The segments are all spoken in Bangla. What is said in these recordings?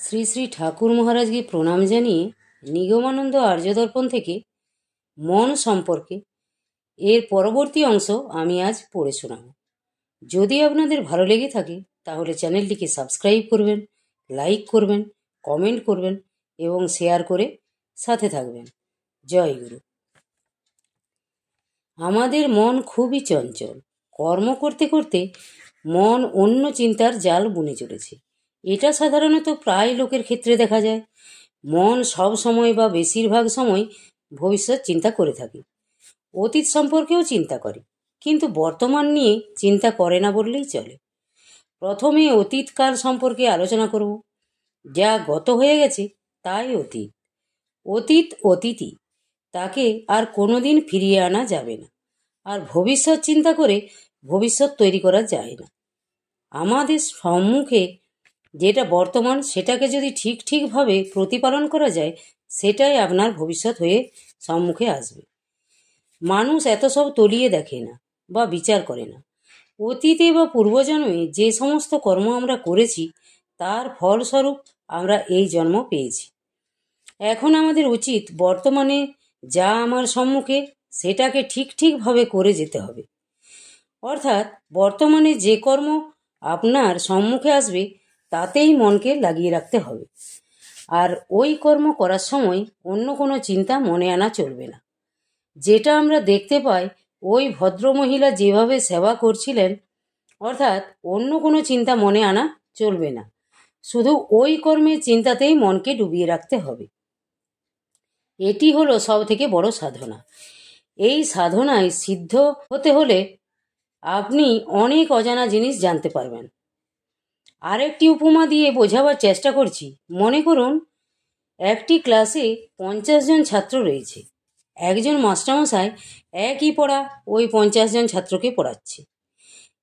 শ্রী শ্রী ঠাকুর মহারাজকে প্রণাম জানিয়ে নিগমানন্দ আর্যদর্পণ থেকে মন সম্পর্কে এর পরবর্তী অংশ আমি আজ পড়ে শোনাব। যদি আপনাদের ভালো লেগে থাকে তাহলে চ্যানেলটিকে সাবস্ক্রাইব করবেন, লাইক করবেন, কমেন্ট করবেন এবং শেয়ার করে সাথে থাকবেন। জয় গুরু। আমাদের মন খুবই চঞ্চল। কর্ম করতে করতে মন অন্য চিন্তার জাল বুনে চলেছে। এটা সাধারণত প্রায় লোকের ক্ষেত্রে দেখা যায়। মন সব সময় বা বেশিরভাগ সময় ভবিষ্যৎ চিন্তা করে থাকে। অতীত সম্পর্কেও চিন্তা করে, কিন্তু বর্তমান নিয়ে চিন্তা করে না বললেই চলে। প্রথমে অতীতকাল সম্পর্কে আলোচনা করব। যা গত হয়ে গেছে তাই অতীত। অতীত অতীতই, তাকে আর কোনোদিন ফিরিয়ে আনা যাবে না। আর ভবিষ্যৎ চিন্তা করে ভবিষ্যৎ তৈরি করা যায় না। আমাদের সম্মুখে যেটা বর্তমান, সেটাকে যদি ঠিকভাবে প্রতিপালন করা যায়, সেটাই আপনার ভবিষ্যৎ হয়ে সম্মুখে আসবে। মানুষ এত সব তলিয়ে দেখে না বা বিচার করে না। অতীতে বা পূর্বজন্মে যে সমস্ত কর্ম আমরা করেছি, তার ফলস্বরূপ আমরা এই জন্ম পেয়েছি। এখন আমাদের উচিত বর্তমানে যা আমার সম্মুখে, সেটাকে ঠিকভাবে করে যেতে হবে। অর্থাৎ বর্তমানে যে কর্ম আপনার সম্মুখে আসবে, তাতেই মনকে লাগিয়ে রাখতে হবে। আর ওই কর্ম করার সময় অন্য কোনো চিন্তা মনে আনা চলবে না। যেটা আমরা দেখতে পাই, ওই ভদ্রমহিলা যেভাবে সেবা করছিলেন, অর্থাৎ অন্য কোনো চিন্তা মনে আনা চলবে না। শুধু ওই কর্মের চিন্তাতেই মনকে ডুবিয়ে রাখতে হবে। এটি হলো সব থেকে বড় সাধনা। এই সাধনায় সিদ্ধ হতে হলে আপনি অনেক অজানা জিনিস জানতে পারবেন। আরেকটি উপমা দিয়ে বোঝাবার চেষ্টা করছি। মনে করুন, একটি ক্লাসে 50 জন ছাত্র রয়েছে। একজন মাস্টারমশাই একই পড়া ওই 50 জন ছাত্রকে পড়াচ্ছে।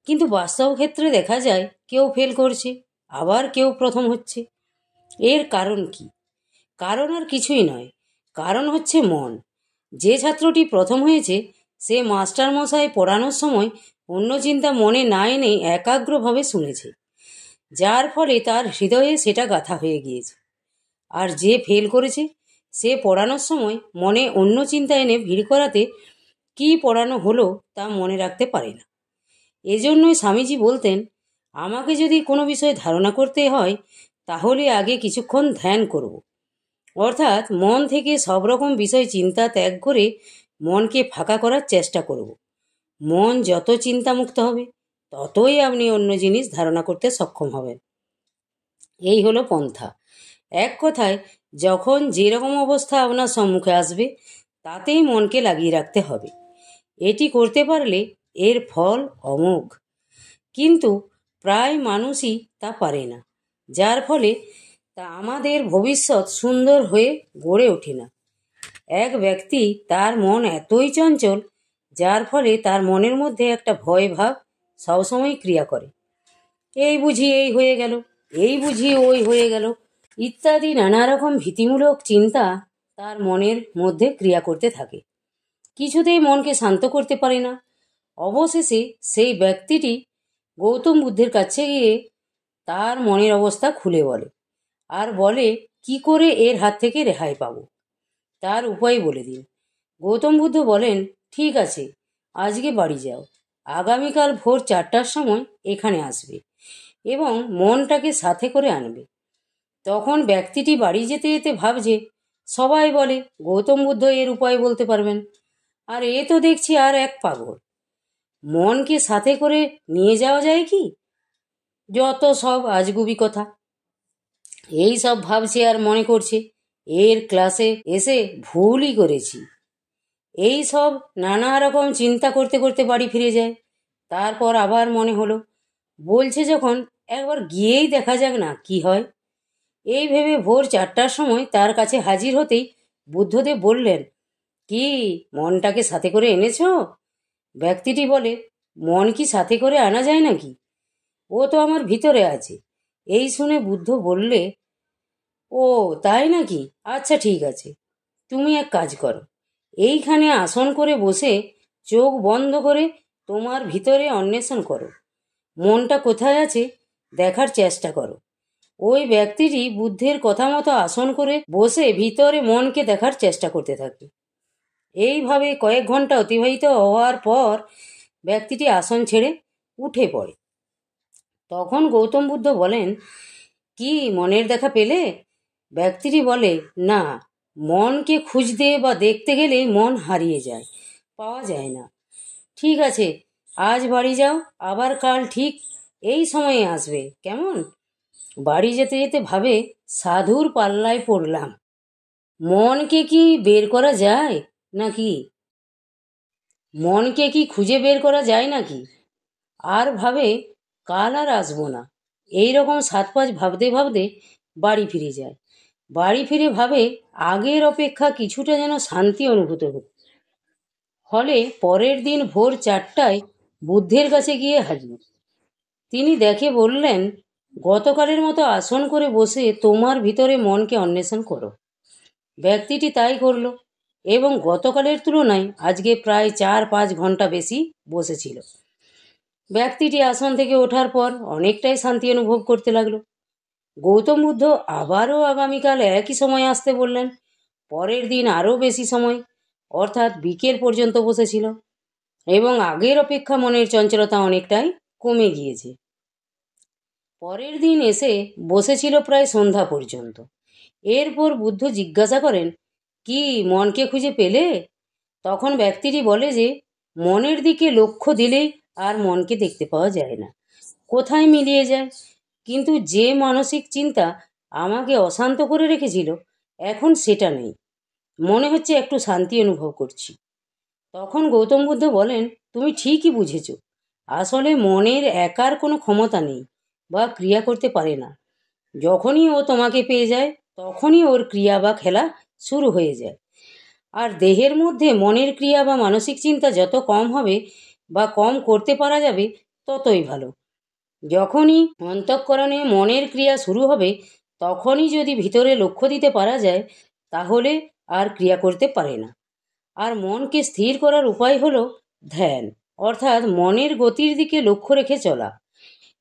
কিন্তু বাস্তব ক্ষেত্রে দেখা যায় কেউ ফেল করছে, আবার কেউ প্রথম হচ্ছে। এর কারণ কি? কারণ আর কিছুই নয়, কারণ হচ্ছে মন। যে ছাত্রটি প্রথম হয়েছে, সে মাস্টারমশাই পড়ানোর সময় অন্য চিন্তা মনে না এনে একাগ্রভাবে শুনেছে, যার ফলে তার হৃদয়ে সেটা গাঁথা হয়ে গিয়েছে। আর যে ফেল করেছে, সে পড়ানোর সময় মনে অন্য চিন্তা এনে ভিড় করাতে কি পড়ানো হলো তা মনে রাখতে পারে না। এজন্যই স্বামীজি বলতেন, আমাকে যদি কোনো বিষয়ে ধারণা করতে হয়, তাহলে আগে কিছুক্ষণ ধ্যান করব। অর্থাৎ মন থেকে সব রকম বিষয় চিন্তা ত্যাগ করে মনকে ফাঁকা করার চেষ্টা করব। মন যত চিন্তামুক্ত হবে, ততই আপনি অন্য জিনিস ধারণা করতে সক্ষম হবেন। এই হলো পন্থা। এক কথায়, যখন যেরকম অবস্থা আপনার সম্মুখে আসবে, তাতেই মনকে লাগিয়ে রাখতে হবে। এটি করতে পারলে এর ফল অমোঘ। কিন্তু প্রায় মানুষই তা পারে না, যার ফলে তা আমাদের ভবিষ্যৎ সুন্দর হয়ে গড়ে ওঠে না। এক ব্যক্তি, তার মন এতই চঞ্চল, যার ফলে তার মনের মধ্যে একটা ভয় ভাব সবসময় ক্রিয়া করে। এই বুঝি এই হয়ে গেল, এই বুঝি ওই হয়ে গেল ইত্যাদি নানা রকম ভীতিমূলক চিন্তা তার মনের মধ্যে ক্রিয়া করতে থাকে। কিছুতেই মনকে শান্ত করতে পারে না। অবশেষে সেই ব্যক্তিটি গৌতম বুদ্ধের কাছে গিয়ে তার মনের অবস্থা খুলে বলে, আর বলে কি করে এর হাত থেকে রেহাই পাব, তার উপায় বলে দিন। গৌতম বুদ্ধ বলেন, ঠিক আছে, আজকে বাড়ি যাও, আগামীকাল ভোর 4টার সময় এখানে আসবে এবং মনটাকে সাথে করে আনবে। তখন ব্যক্তিটি বাড়ি যেতে যেতে ভাবছে, সবাই বলে গৌতম বুদ্ধ এর উপায় বলতে পারবেন, আর এ তো দেখছি আর এক পাগল। মনকে সাথে করে নিয়ে যাওয়া যায় কি? যত সব আজগুবি কথা। এই সব ভাবছে আর মনে করছে এর ক্লাসে এসে ভুলই করেছি। এই সব নানা রকম চিন্তা করতে করতে বাড়ি ফিরে যায়। তারপর আবার মনে হলো, বলছে যখন একবার গিয়েই দেখা যাক না কি হয়। এই ভেবে ভোর 4টার সময় তার কাছে হাজির হতেই বুদ্ধদেব বললেন, কি মনটাকে সাথে করে এনেছ? ব্যক্তিটি বলে, মন কি সাথে করে আনা যায় নাকি? ও তো আমার ভিতরে আছে। এই শুনে বুদ্ধ বললে, ও তাই নাকি? আচ্ছা ঠিক আছে, তুমি এক কাজ করো, এইখানে আসন করে বসে চোখ বন্ধ করে তোমার ভিতরে অন্বেষণ করো। মনটা কোথায় আছে দেখার চেষ্টা করো। ওই ব্যক্তিটি বুদ্ধের কথা মতো আসন করে বসে ভিতরে মনকে দেখার চেষ্টা করতে থাকে। এইভাবে কয়েক ঘন্টা অতিবাহিত হওয়ার পর ব্যক্তিটি আসন ছেড়ে উঠে পড়ে। তখন গৌতম বুদ্ধ বলেন, কি মনের দেখা পেলে? ব্যক্তিটি বলে, না, মনকে খুঁজতে বা দেখতে গেলে মন হারিয়ে যায়, পাওয়া যায় না। ঠিক আছে, আজ বাড়ি যাও, আবার কাল ঠিক এই সময়ে আসবে, কেমন? বাড়ি যেতে যেতে ভাবে, সাধুর পাল্লায় পড়লাম। মনকে কি বের করা যায় নাকি? মনকে কি খুঁজে বের করা যায় নাকি? আর ভাবে, কাল আর আসবো না। এই রকম 7-5 ভাবতে ভাবতে বাড়ি ফিরে যায়। বাড়ি ফিরে ভাবে, আগের অপেক্ষা কিছুটা যেন শান্তি অনুভূত হতো। ফলে পরের দিন ভোর 4টায় বুদ্ধের কাছে গিয়ে হাজির। তিনি দেখে বললেন, গতকালের মতো আসন করে বসে তোমার ভিতরে মনকে অন্বেষণ করো। ব্যক্তিটি তাই করল এবং গতকালের তুলনায় আজকে প্রায় 4-5 ঘন্টা বেশি বসেছিল। ব্যক্তিটি আসন থেকে ওঠার পর অনেকটাই শান্তি অনুভব করতে লাগলো। গৌতম বুদ্ধ আবারও আগামীকাল একই সময় আসতে বললেন। পরের দিন আরও বেশি সময়, অর্থাৎ বিকেল পর্যন্ত বসেছিল এবং আগের অপেক্ষা মনের চঞ্চলতা অনেকটাই কমে গিয়েছে। পরের দিন এসে বসেছিল প্রায় সন্ধ্যা পর্যন্ত। এরপর বুদ্ধ জিজ্ঞাসা করেন, কি মনকে খুঁজে পেলে? তখন ব্যক্তিটি বলে যে, মনের দিকে লক্ষ্য দিলেই আর মনকে দেখতে পাওয়া যায় না, কোথায় মিলিয়ে যায়। কিন্তু যে মানসিক চিন্তা আমাকে অশান্ত করে রেখেছিল, এখন সেটা নেই, মনে হচ্ছে একটু শান্তি অনুভব করছি। তখন গৌতম বুদ্ধ বলেন, তুমি ঠিকই বুঝেছ। আসলে মনের একার কোনো ক্ষমতা নেই বা ক্রিয়া করতে পারে না। যখনই ও তোমাকে পেয়ে যায়, তখনই ওর ক্রিয়া বা খেলা শুরু হয়ে যায়। আর দেহের মধ্যে মনের ক্রিয়া বা মানসিক চিন্তা যত কম হবে বা কম করতে পারা যাবে, ততই ভালো। যখনই অন্তঃকরণে মনের ক্রিয়া শুরু হবে, তখনই যদি ভিতরে লক্ষ্য দিতে পারা যায়, তাহলে আর ক্রিয়া করতে পারে না। আর মনকে স্থির করার উপায় হলো ধ্যান, অর্থাৎ মনের গতির দিকে লক্ষ্য রেখে চলা।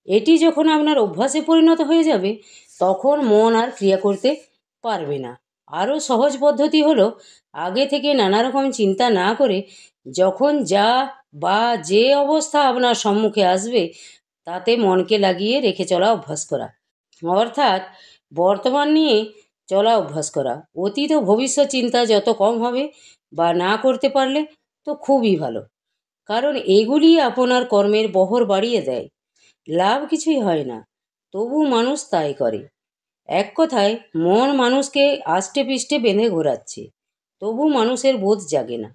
এটি যখন আপনার অভ্যাসে পরিণত হয়ে যাবে, তখন মন আর ক্রিয়া করতে পারবে না। আরও সহজ পদ্ধতি হলো, আগে থেকে নানা রকম চিন্তা না করে যখন যা বা যে অবস্থা আপনার সম্মুখে আসবে, তাতে মনকে লাগিয়ে রেখে চলা অভ্যাস করা, অর্থাৎ বর্তমান নিয়ে চলা অভ্যাস করা। অতীত ও ভবিষ্যৎ চিন্তা যত কম হবে বা না করতে পারলে তো খুবই ভালো, কারণ এগুলি আপনার কর্মের বহর বাড়িয়ে দেয়। লাভ কিছুই হয় না, তবু মানুষ তাই করে। এক কথায়, মন মানুষকে আষ্টে পৃষ্ঠে বেঁধে ঘোরাচ্ছে, তবু মানুষের বোধ জাগে না।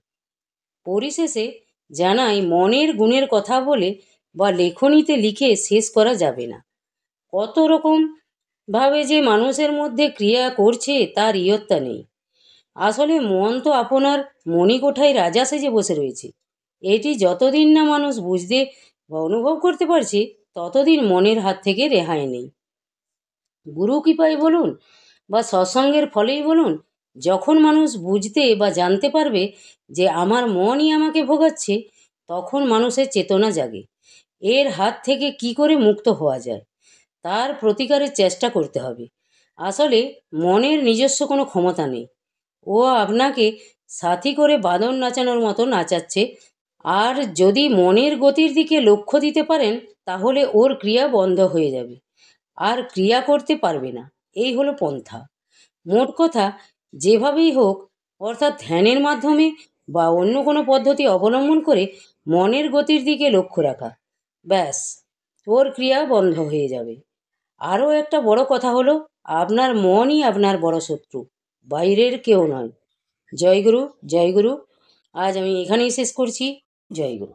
পরিশেষে জানাই, মনের গুণের কথা বলে বা লেখনীতে লিখে শেষ করা যাবে না। কত রকম ভাবে যে মানুষের মধ্যে ক্রিয়া করছে, তার ইয়ত্তা নেই। আসলে মন তো আপনার মণিকোঠায় রাজা সেজে বসে রয়েছে। এটি যতদিন না মানুষ বুঝতে বা অনুভব করতে পারছে, ততদিন মনের হাত থেকে রেহাই নেই। গুরু কৃপাই বলুন বা সৎসঙ্গের ফলেই বলুন, যখন মানুষ বুঝতে বা জানতে পারবে যে আমার মনই আমাকে ভোগাচ্ছে, তখন মানুষের চেতনা জাগে। এর হাত থেকে কি করে মুক্ত হওয়া যায়, তার প্রতিকারের চেষ্টা করতে হবে। আসলে মনের নিজস্ব কোনো ক্ষমতা নেই, ও আপনাকে সাথী করে বাঁদর নাচানোর মতো নাচাচ্ছে। আর যদি মনের গতির দিকে লক্ষ্য দিতে পারেন, তাহলে ওর ক্রিয়া বন্ধ হয়ে যাবে, আর ক্রিয়া করতে পারবে না। এই হলো পন্থা। মোট কথা, যেভাবেই হোক, অর্থাৎ ধ্যানের মাধ্যমে বা অন্য কোনো পদ্ধতি অবলম্বন করে মনের গতির দিকে লক্ষ্য রাখা, ব্যাস, ওর ক্রিয়া বন্ধ হয়ে যাবে। আরও একটা বড় কথা হলো, আপনার মনই আপনার বড় শত্রু, বাইরের কেউ নয়। জয় গুরু, জয় গুরু। আজ আমি এখানেই শেষ করছি। জয় গুরু।